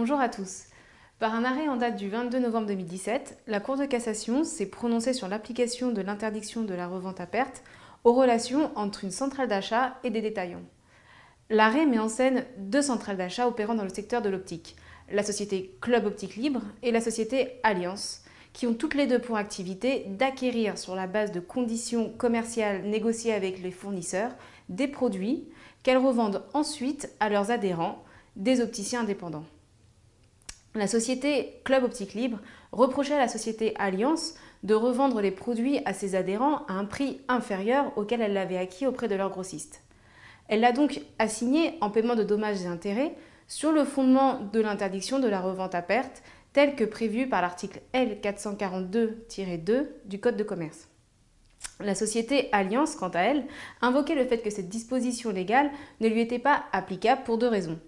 Bonjour à tous. Par un arrêt en date du 22 novembre 2017, la Cour de cassation s'est prononcée sur l'application de l'interdiction de la revente à perte aux relations entre une centrale d'achat et des détaillants. L'arrêt met en scène deux centrales d'achat opérant dans le secteur de l'optique, la société Club Optique Libre et la société Alliance, qui ont toutes les deux pour activité d'acquérir sur la base de conditions commerciales négociées avec les fournisseurs des produits qu'elles revendent ensuite à leurs adhérents, des opticiens indépendants. La société Club Optique Libre reprochait à la société Alliance de revendre les produits à ses adhérents à un prix inférieur auquel elle l'avait acquis auprès de leurs grossistes. Elle l'a donc assigné en paiement de dommages et intérêts sur le fondement de l'interdiction de la revente à perte telle que prévue par l'article L 442-2 du Code de commerce. La société Alliance, quant à elle, invoquait le fait que cette disposition légale ne lui était pas applicable pour deux raisons.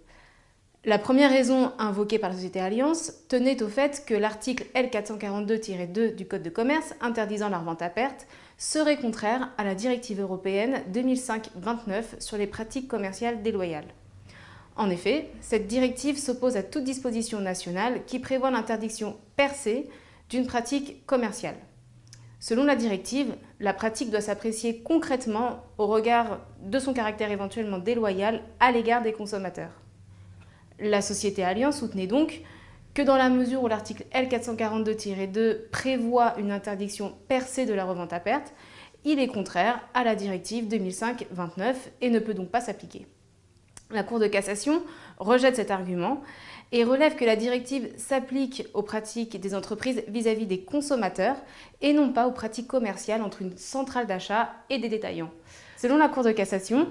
La première raison invoquée par la société Alliance tenait au fait que l'article L 442-2 du Code de commerce interdisant la revente à perte serait contraire à la directive européenne 2005-29 sur les pratiques commerciales déloyales. En effet, cette directive s'oppose à toute disposition nationale qui prévoit l'interdiction per se d'une pratique commerciale. Selon la directive, la pratique doit s'apprécier concrètement au regard de son caractère éventuellement déloyal à l'égard des consommateurs. La société Alliance soutenait donc que dans la mesure où l'article L 442-2 prévoit une interdiction per se de la revente à perte, il est contraire à la directive 2005-29 et ne peut donc pas s'appliquer. La Cour de cassation rejette cet argument et relève que la directive s'applique aux pratiques des entreprises vis-à-vis des consommateurs et non pas aux pratiques commerciales entre une centrale d'achat et des détaillants. Selon la Cour de cassation,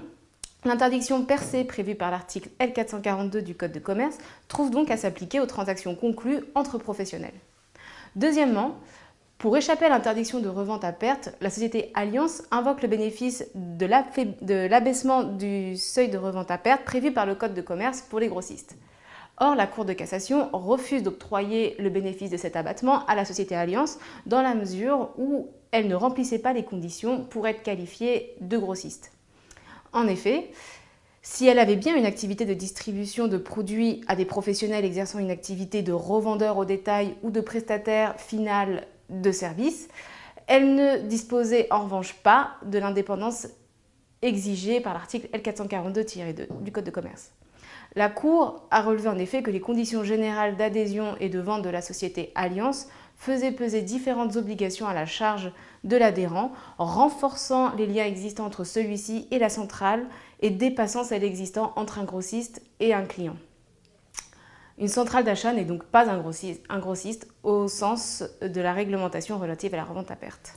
l'interdiction per se prévue par l'article L 442 du Code de commerce trouve donc à s'appliquer aux transactions conclues entre professionnels. Deuxièmement, pour échapper à l'interdiction de revente à perte, la société Alliance invoque le bénéfice de l'abaissement du seuil de revente à perte prévu par le Code de commerce pour les grossistes. Or, la Cour de cassation refuse d'octroyer le bénéfice de cet abattement à la société Alliance dans la mesure où elle ne remplissait pas les conditions pour être qualifiée de grossiste. En effet, si elle avait bien une activité de distribution de produits à des professionnels exerçant une activité de revendeur au détail ou de prestataire final de services, elle ne disposait en revanche pas de l'indépendance exigée par l'article L 442-2 du Code de commerce. La Cour a relevé en effet que les conditions générales d'adhésion et de vente de la société Alliance faisaient peser différentes obligations à la charge de l'adhérent, renforçant les liens existants entre celui-ci et la centrale et dépassant celles existant entre un grossiste et un client. Une centrale d'achat n'est donc pas un grossiste au sens de la réglementation relative à la revente à perte.